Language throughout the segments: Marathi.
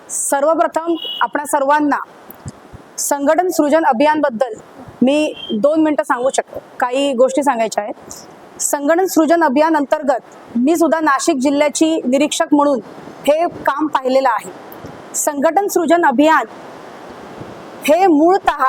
सर्वप्रथम आपणा सर्वांना संघटन सृजन अभियान बद्दल मी 2 मिनिटं सांगू शकतो। काही गोष्टी सांगायच्या आहेत। संघटन सृजन अभियान अंतर्गत मी सुद्धा नाशिक जिल्ह्याची निरीक्षक म्हणून हे काम पाहिलेलं आहे। संघटन सृजन अभियान हे मूळतः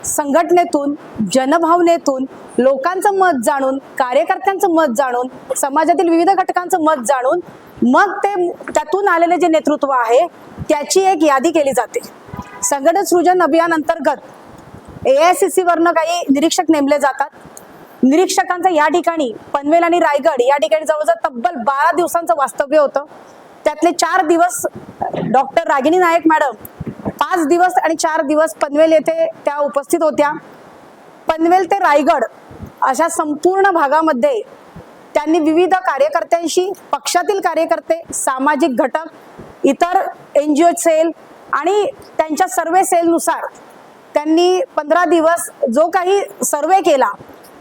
संघटनेतून, जनभावनेतून, लोकांचं मत जाणून, कार्यकर्त्यांचं मत जाणून, समाजातील विविध घटकांचं मत जाणून मग ते त्यातून आलेले जे नेतृत्व आहे त्याची एक यादी केली जाते। संघटन सृजन अभियान अंतर्गत AICC वरनं काही निरीक्षक नेमले जातात। निरीक्षकांचं या ठिकाणी पनवेल आणि रायगड या ठिकाणी जवळजवळ तब्बल 12 दिवसांचं वास्तव्य होतं। त्यातले 4 दिवस डॉक्टर रागिणी नायक मॅडम 5 दिवस आणि 4 दिवस पनवेल येथे त्या उपस्थित होत्या। पनवेल ते रायगड अशा संपूर्ण भागामध्ये त्यांनी विविध कार्यकर्त्यांशी, पक्षातील कार्यकर्ते, सामाजिक घटक, इतर NGO सेल आणि त्यांच्या सर्वे सेलनुसार त्यांनी 15 दिवस जो काही सर्वे केला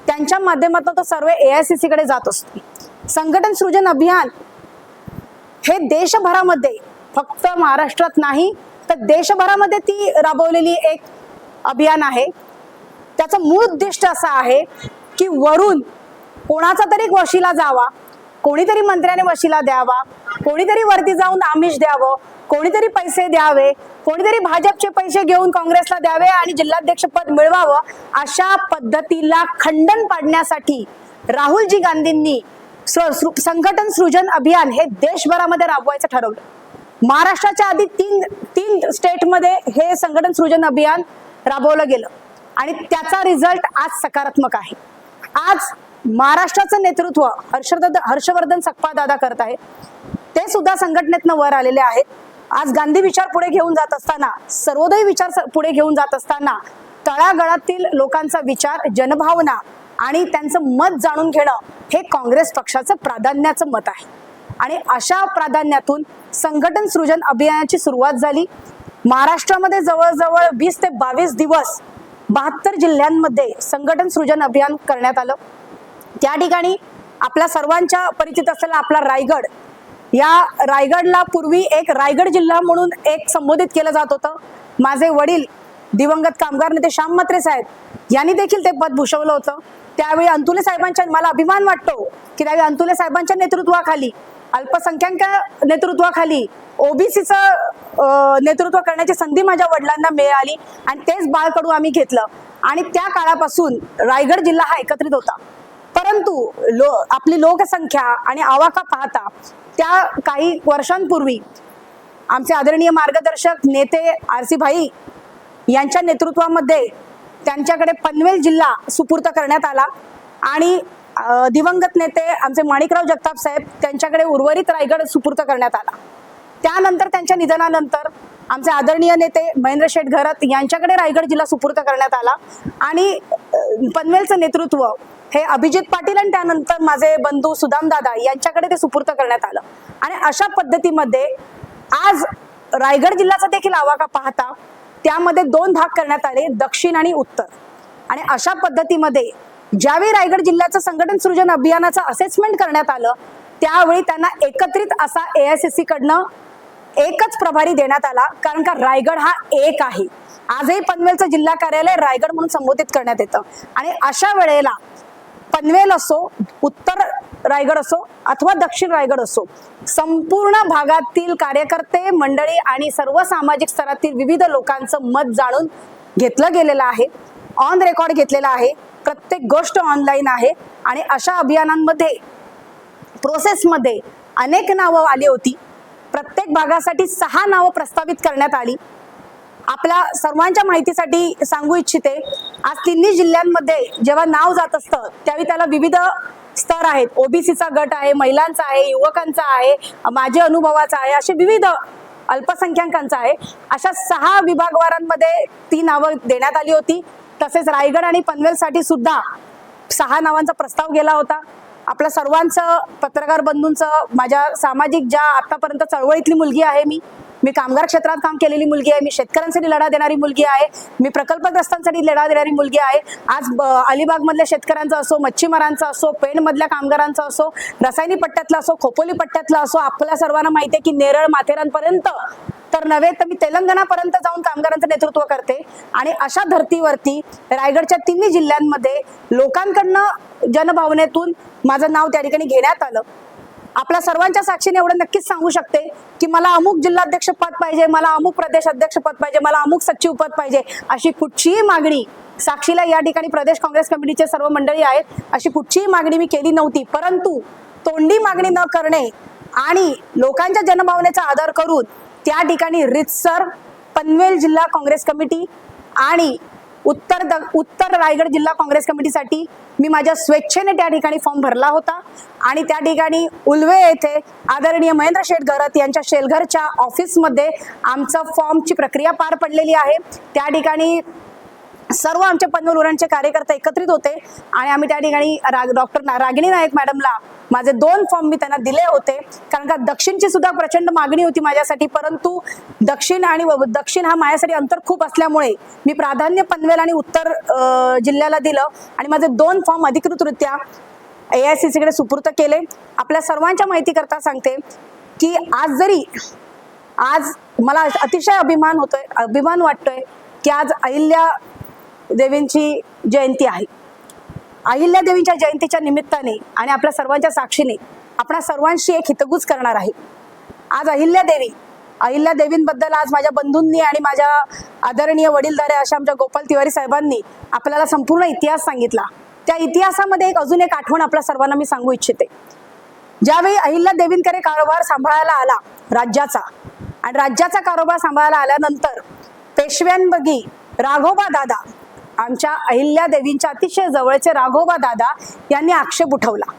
त्यांच्या माध्यमातून तो सर्वे AICC कडे जात असतो। संघटन सृजन अभियान हे देशभरामध्ये, फक्त महाराष्ट्रात नाही तर देशभरामध्ये ती राबवलेली एक अभियान आहे। त्याचं मूळ उद्दिष्ट असं आहे की वरून कोणाचा तरी वशिला जावा, कोणीतरी मंत्र्याने वशिला द्यावा, कोणीतरी वरती जाऊन आमिष द्यावं, कोणीतरी पैसे द्यावे, कोणीतरी भाजपचे पैसे घेऊन काँग्रेसला द्यावे आणि जिल्हाध्यक्ष पद मिळवावं, अशा पद्धतीला खंडन पाडण्यासाठी राहुलजी गांधींनी संघटन सृजन अभियान हे देशभरामध्ये राबवायचं ठरवलं। महाराष्ट्राच्या आधी तीन स्टेटमध्ये हे संघटन सृजन अभियान राबवलं गेलं आणि त्याचा रिझल्ट आज सकारात्मक आहे। आज महाराष्ट्राचं नेतृत्व हर्षवर्धन सकपाळ दादा करत आहेत। ते सुद्धा संघटनेतनं वर आलेले आहेत। आज गांधी विचार पुढे घेऊन जात असताना, सर्वोदय विचार पुढे घेऊन जात असताना तळागाळातील लोकांचा विचार, जनभावना आणि त्यांचं मत जाणून घेणं हे काँग्रेस पक्षाचं प्राधान्याचं मत आहे आणि अशा प्राधान्यातून संघटन सृजन अभियानाची सुरुवात झाली। महाराष्ट्रामध्ये जवळजवळ 20 ते 22 दिवस 72 जिल्ह्यांमध्ये संघटन सृजन अभियान करण्यात आलं। त्या ठिकाणी आपल्या सर्वांच्या परिचित असलेला आपला रायगड, या रायगडला पूर्वी एक रायगड जिल्हा म्हणून एक संबोधित केलं जात होतं। माझे वडील दिवंगत कामगार नेते श्याम म्हात्रे साहेब यांनी देखील ते पद भूषवलं होतं। त्यावेळी अंतुले साहेबांच्या, मला अभिमान वाटतो की त्यावेळी अंतुले साहेबांच्या नेतृत्वाखाली, अल्पसंख्याक नेतृत्वाखाली OBCचं नेतृत्व करण्याची संधी माझ्या वडिलांना मिळाली आणि तेच बाळकडू आम्ही घेतलं आणि त्या काळापासून रायगड जिल्हा हा एकत्रित होता। परंतु आपली लोकसंख्या आणि आवाका पाहता त्या काही वर्षांपूर्वी आमचे आदरणीय मार्गदर्शक नेते RC भाई यांच्या नेतृत्वामध्ये त्यांच्याकडे पनवेल जिल्हा सुपूर्द करण्यात आला आणि दिवंगत नेते आमचे माणिकराव जगताप साहेब त्यांच्याकडे उर्वरित रायगड सुपूर्द करण्यात आला। त्यानंतर त्यांच्या निधनानंतर आमचे आदरणीय नेते महेंद्र शेठ घरत यांच्याकडे रायगड जिल्हा सुपूर्द करण्यात आला आणि पनवेलचं नेतृत्व हे अभिजित पाटील आणि त्यानंतर माझे बंधू सुदाम दादा यांच्याकडे ते सुपूर्द करण्यात आलं आणि अशा पद्धतीमध्ये आज रायगड जिल्ह्याचा देखील आवाका पाहता त्यामध्ये 2 भाग करण्यात आले, दक्षिण आणि उत्तर। आणि अशा पद्धतीमध्ये ज्यावेळी रायगड जिल्ह्याचं संघटन सृजन अभियानाचं असेसमेंट करण्यात आलं त्यावेळी त्यांना एकत्रित असा AICC कडनं एकच प्रभारी देण्यात आला, कारण का रायगड हा एक आहे। आजही पनवेलचं जिल्हा कार्यालय रायगड म्हणून संबोधित करण्यात येतं आणि अशा वेळेला पनवेल असो, उत्तर रायगड असो अथवा दक्षिण रायगड असो, संपूर्ण भागातील कार्यकर्ते मंडळी आणि सर्व सामाजिक स्तरातील विविध लोकांचं मत जाणून घेतलं गेलेलं आहे, ऑन रेकॉर्ड घेतलेलं आहे, प्रत्येक गोष्ट ऑनलाईन आहे आणि अशा अभियानांमध्ये प्रोसेसमध्ये अनेक नावं आली होती। प्रत्येक भागासाठी 6 नावं प्रस्तावित करण्यात आली। आपल्या सर्वांच्या माहितीसाठी सांगू इच्छिते, आज तिन्ही जिल्ह्यांमध्ये जेव्हा नाव जात असतं त्यावेळी त्याला विविध स्तर आहेत। OBCचा गट आहे, महिलांचा आहे, युवकांचा आहे, माझे अनुभवाचा आहे, असे विविध अल्पसंख्याकांचा आहे। अशा 6 विभागवारांमध्ये ती नावं देण्यात आली होती। तसेच रायगड आणि पनवेलसाठी सुद्धा 6 नावांचा प्रस्ताव गेला होता। आपल्या सर्वांचं, पत्रकार बंधूंचं, माझ्या सामाजिक ज्या आतापर्यंत चळवळीतली मुलगी आहे, मी कामगार क्षेत्रात काम केलेली मुलगी आहे, मी शेतकऱ्यांसाठी लढा देणारी मुलगी आहे, मी प्रकल्पग्रस्तांसाठी लढा देणारी मुलगी आहे। आज अलिबाग मधल्या शेतकऱ्यांचा असो, मच्छीमारांचा असो, पेण मधल्या कामगारांचा असो, रसायनी पट्ट्यातला असो, खोपोली पट्ट्यातला असो, आपल्या सर्वांना माहिती आहे की नेरळ माथेरानपर्यंत तर उत्तर नव्हे तर मी तेलंगणापर्यंत जाऊन कामगारांचं नेतृत्व करते आणि अशा धर्तीवरती रायगडच्या तिन्ही जिल्ह्यांमध्ये लोकांकडनं जनभावनेतून माझं नाव त्या ठिकाणी घेण्यात आलं. आपल्या सर्वांच्या साक्षीने एवढं नक्कीच सांगू शकते की मला अमुक जिल्हाध्यक्ष पद पाहिजे, मला अमुक प्रदेश अध्यक्ष पद पाहिजे, मला अमुक सचिव पद पाहिजे, अशी कुठचीही मागणी साक्षीला या ठिकाणी प्रदेश काँग्रेस कमिटीचे सर्व मंडळी आहेत, अशी कुठचीही मागणी मी केली नव्हती. परंतु तोंडी मागणी न करणे आणि लोकांच्या जनभावनेचा आदर करून त्या ठिकाणी रितसर पनवेल जिल्हा काँग्रेस कमिटी आणि उत्तर रायगड जिल्हा काँग्रेस कमिटीसाठी मी माझ्या स्वेच्छेने त्या ठिकाणी फॉर्म भरला होता आणि त्या ठिकाणी उल्वे येथे आदरणीय महेंद्र शेठ घरत यांच्या शेलघरच्या ऑफिसमध्ये आमचं फॉर्मची प्रक्रिया पार पडलेली आहे. त्या ठिकाणी सर्व आमचे पनवेल उरणचे कार्यकर्ते एकत्रित होते आणि आम्ही त्या ठिकाणी डॉक्टर रागिणी नाईक मॅडमला माझे 2 फॉर्म मी त्यांना दिले होते, कारण का दक्षिणची सुद्धा प्रचंड मागणी होती माझ्यासाठी. परंतु दक्षिण हा माझ्यासाठी अंतर खूप असल्यामुळे मी प्राधान्य पनवेल आणि उत्तर जिल्ह्याला दिलं आणि माझे 2 फॉर्म अधिकृतरित्या AICC कडे सुपूर्द केले. आपल्या सर्वांच्या माहिती करता सांगते की आज मला अतिशय अभिमान वाटतोय की आज अहिल्या देवींची जयंती आहे. अहिल्या देवींच्या जयंतीच्या निमित्ताने आणि आपल्या सर्वांच्या साक्षीने आपणा सर्वांशी एक हितगुज करणार आहे. आज अहिल्या देवींबद्दल आज माझ्या बंधूंनी आणि माझ्या आदरणीय वडीलधारे अशा आमच्या गोपाल तिवारी साहेबांनी आपल्याला संपूर्ण इतिहास सांगितला. त्या इतिहासामध्ये अजून एक आठवण आपल्या सर्वांना मी सांगू इच्छिते. ज्यावेळी अहिल्या देवींकडे कारभार सांभाळायला आला राज्याचा आणि राज्याचा कारभार सांभाळायला आल्यानंतर पेशव्यांबगी राघोबा दादा, आमच्या अहिल्या देवींच्या अतिशय जवळचे राघोबा दादा यांनी आक्षेप उठवला.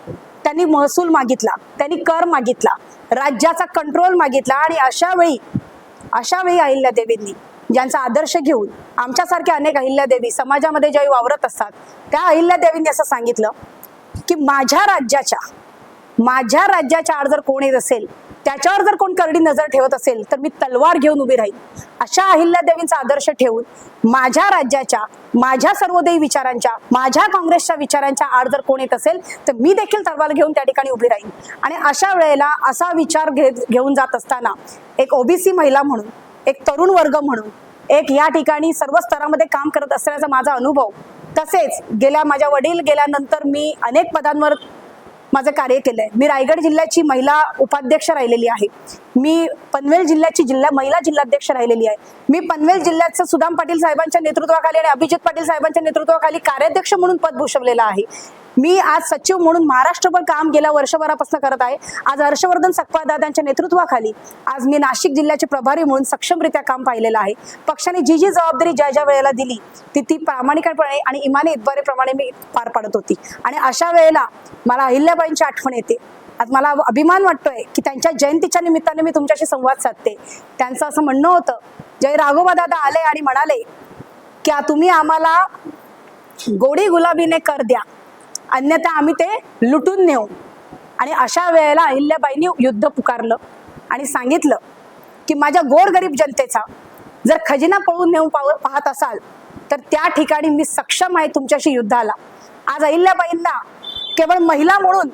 त्यांनी महसूल मागितला, त्यांनी कर मागितला, राज्याचा कंट्रोल मागितला आणि अशा वेळी अहिल्या देवींनी ज्यांचा आदर्श घेऊन आमच्यासारख्या अनेक अहिल्या देवी समाजामध्ये ज्यावेळी वावरत असतात त्या अहिल्या देवींनी असं सांगितलं की माझ्या राज्याच्या आड जर कोण येत असेल, त्याच्यावर जर कोण करडी नजर ठेवत असेल तर मी तलवार घेऊन उभी राहील. अशा अहिल्या देवींचा आदर्श ठेवून माझ्या राज्याच्या, माझ्या सर्वोदयी विचारांच्या, माझ्या काँग्रेसच्या विचारांच्या आड जर कोण येत असेल तर मी देखील तलवार घेऊन त्या ठिकाणी उभी राहील. आणि अशा वेळेला असा विचार घेऊन जात असताना एक OBC महिला म्हणून, एक तरुण वर्ग म्हणून, एक या ठिकाणी सर्व स्तरामध्ये काम करत असल्याचा माझा अनुभव, तसेच माझ्या वडील गेल्यानंतर मी अनेक पदांवर माझं कार्य केलंय. मी रायगड जिल्ह्याची महिला उपाध्यक्ष राहिलेली आहे, मी पनवेल जिल्ह्याची महिला जिल्हाध्यक्ष राहिलेली आहे, मी पनवेल जिल्ह्याचं सुदाम पाटील साहेबांच्या नेतृत्वाखाली आणि अभिजित पाटील साहेबांच्या नेतृत्वाखाली कार्याध्यक्ष म्हणून पद भूषवलेलं आहे. मी आज सचिव म्हणून महाराष्ट्रभर काम गेल्या वर्षभरापासून करत आहे. आज हर्षवर्धन सकपाळ दादांच्या नेतृत्वाखाली आज मी नाशिक जिल्ह्याचे प्रभारी म्हणून सक्षमरित्या काम पाहिलेलं आहे. पक्षाने जी जबाबदारी ज्या वेळेला दिली ती प्रामाणिकपणे आणि इमानी इतबारेप्रमाणे मी पार पाडत होती. आणि अशा वेळेला मला अहिल्याबाईंची आठवण येते. आज मला अभिमान वाटतोय की त्यांच्या जयंतीच्या निमित्ताने मी तुमच्याशी संवाद साधते. त्यांचं असं म्हणणं होतं, जय राघोबा दादा आले आणि म्हणाले की तुम्ही आम्हाला गोडी गुलाबीने कर द्या, अन्यथा आम्ही ते लुटून नेऊ. आणि अशा वेळेला अहिल्याबाईंनी युद्ध पुकारलं आणि सांगितलं की माझ्या गोरगरीब जनतेचा जर खजिना पळून नेऊन पाहत असाल तर त्या ठिकाणी मी सक्षम आहे तुमच्याशी युद्धाला. आज अहिल्याबाईंना केवळ महिला म्हणून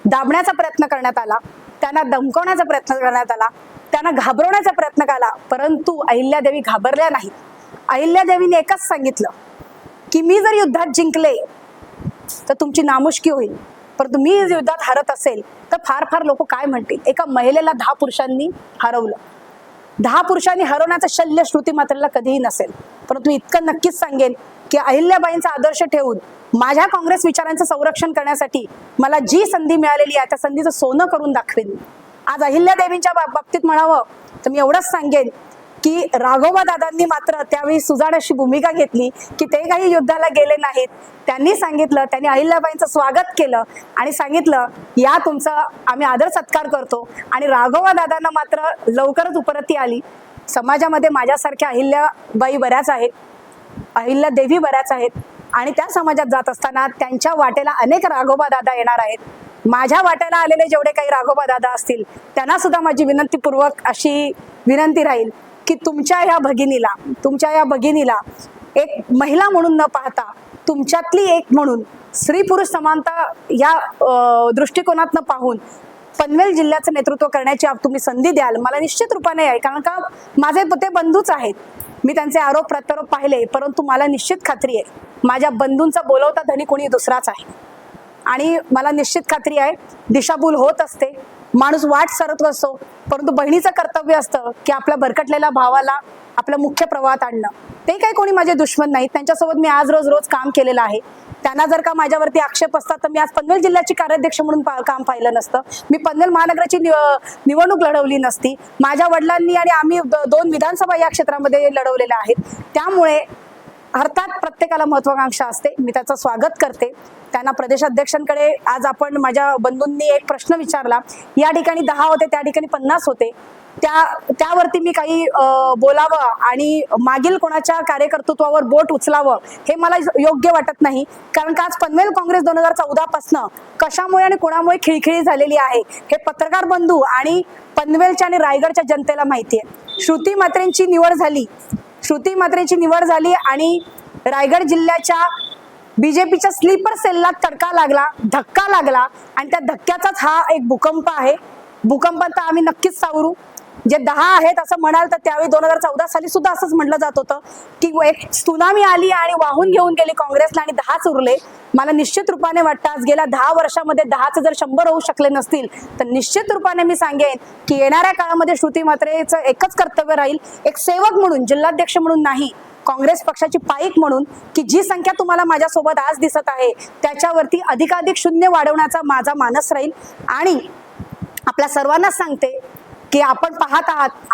दाबण्याचा प्रयत्न करण्यात आला, त्यांना धमकवण्याचा प्रयत्न करण्यात आला, त्यांना घाबरवण्याचा प्रयत्न केला, परंतु अहिल्यादेवी घाबरल्या नाहीत. अहिल्यादेवीने एकच सांगितलं की मी जर युद्धात जिंकले तर तुमची नामुष्की होईल, परंतु मी युद्धात हरत असेल तर फार लोक काय म्हणतील. एका महिलेला 10 पुरुषांनी हरवलं. 10 पुरुषांनी हरवण्याचा शल्य श्रुती मात्रेला कधीही नसेल. परंतु इतकं नक्कीच सांगेन की अहिल्याबाईंचा आदर्श ठेवून माझ्या काँग्रेस विचारांचं संरक्षण करण्यासाठी मला जी संधी मिळालेली आहे त्या संधीचं सोनं करून दाखवेन. आज अहिल्यादेवींच्या बाबतीत म्हणावं तर मी एवढंच सांगेन की राघोबा दादांनी मात्र त्यावेळी सुजाण अशी भूमिका घेतली की ते काही युद्धाला गेले नाहीत. त्यांनी सांगितलं, त्यांनी अहिल्याबाईंचं स्वागत केलं आणि सांगितलं या तुमचा आम्ही आदर सत्कार करतो. आणि राघोबा दादांना मात्र लवकरच उपरती आली. समाजामध्ये माझ्यासारख्या अहिल्याबाई बऱ्याच आहेत, अहिल्यादेवी बऱ्याच आहेत आणि त्या समाजात जात असताना त्यांच्या वाटेला अनेक राघोबा दादा येणार आहेत. माझ्या वाट्याला आलेले जेवढे काही राघोबा दादा असतील त्यांना सुद्धा माझी विनंतीपूर्वक अशी विनंती राहील की तुमच्या या भगिनीला एक महिला म्हणून न पाहता तुमच्यातली एक म्हणून स्त्री पुरुष समानता या दृष्टिकोनातनं पाहून पनवेल जिल्ह्याचं नेतृत्व करण्याची तुम्ही संधी द्याल, मला निश्चित रूपाने आहे. कारण का माझे ते बंधूच आहेत. मी त्यांचे आरोप प्रत्यारोप पाहिले, परंतु मला निश्चित खात्री आहे माझ्या बंधूंचा बोलवता धनी कोणी दुसराच आहे. आणि मला निश्चित खात्री आहे दिशाभूल होत असते, माणूस वाट सरत असतो, परंतु बहिणीचं कर्तव्य असतं की आपल्या भरकटलेल्या भावाला आपल्या मुख्य प्रवाहात आणणं. ते काही कोणी माझे दुश्मन नाहीत, त्यांच्यासोबत मी आज रोज काम केलेलं आहे. त्यांना जर का माझ्यावरती आक्षेप असतात तर मी आज पनवेल जिल्ह्याची कार्याध्यक्ष म्हणून काम पाहिलं नसतं, मी पनवेल महानगराची निवडणूक लढवली नसती. माझ्या वडिलांनी आणि आम्ही 2 विधानसभा या क्षेत्रामध्ये लढवलेल्या आहेत. त्यामुळे अर्थात प्रत्येकाला महत्वाकांक्षा असते, मी त्याचं स्वागत करते. त्यांना प्रदेशाध्यक्षांकडे आज आपण माझ्या बंधूंनी एक प्रश्न विचारला, या ठिकाणी 10 होते, त्या ठिकाणी 50 होते, त्यावरती मी काही बोलावं आणि मागील कोणाच्या कार्यकर्तृत्वावर बोट उचलावं हे मला योग्य वाटत नाही. कारण का आज पनवेल काँग्रेस 2014 पासनं कशामुळे आणि कोणामुळे खिळखिळी झालेली आहे हे पत्रकार बंधू आणि पनवेलच्या आणि रायगडच्या जनतेला माहिती आहे. श्रुती म्हात्रेंची निवड झाली आणि रायगड जिल्ह्याच्या बीजेपीच्या स्लीपर सेलला तडका लागला, धक्का लागला आणि त्या धक्क्याचाच हा एक भूकंप आहे. भूकंपात आम्ही नक्कीच सावरू. जे 10 आहेत असं म्हणाल तर त्यावेळी 2014 साली सुद्धा असंच म्हटलं जात होतं की एक त्सुनामी आली आणि वाहून घेऊन गेली काँग्रेसला आणि 10च उरले. मला निश्चित रूपाने वाटतं आज गेल्या 10 वर्षामध्ये 10चे जर 100 होऊ शकले नसतील तर निश्चित रूपाने मी सांगेन की येणाऱ्या काळामध्ये श्रुती म्हात्रेचं एकच कर्तव्य राहील, एक सेवक म्हणून, जिल्हाध्यक्ष म्हणून नाही, काँग्रेस पक्षाची पाईक म्हणून, की जी संख्या तुम्हाला माझ्यासोबत आज दिसत आहे त्याच्यावरती अधिकाधिक शून्य वाढवण्याचा माझा मानस राहील. आणि आपल्या सर्वांना सांगते की आपण पाहत आहात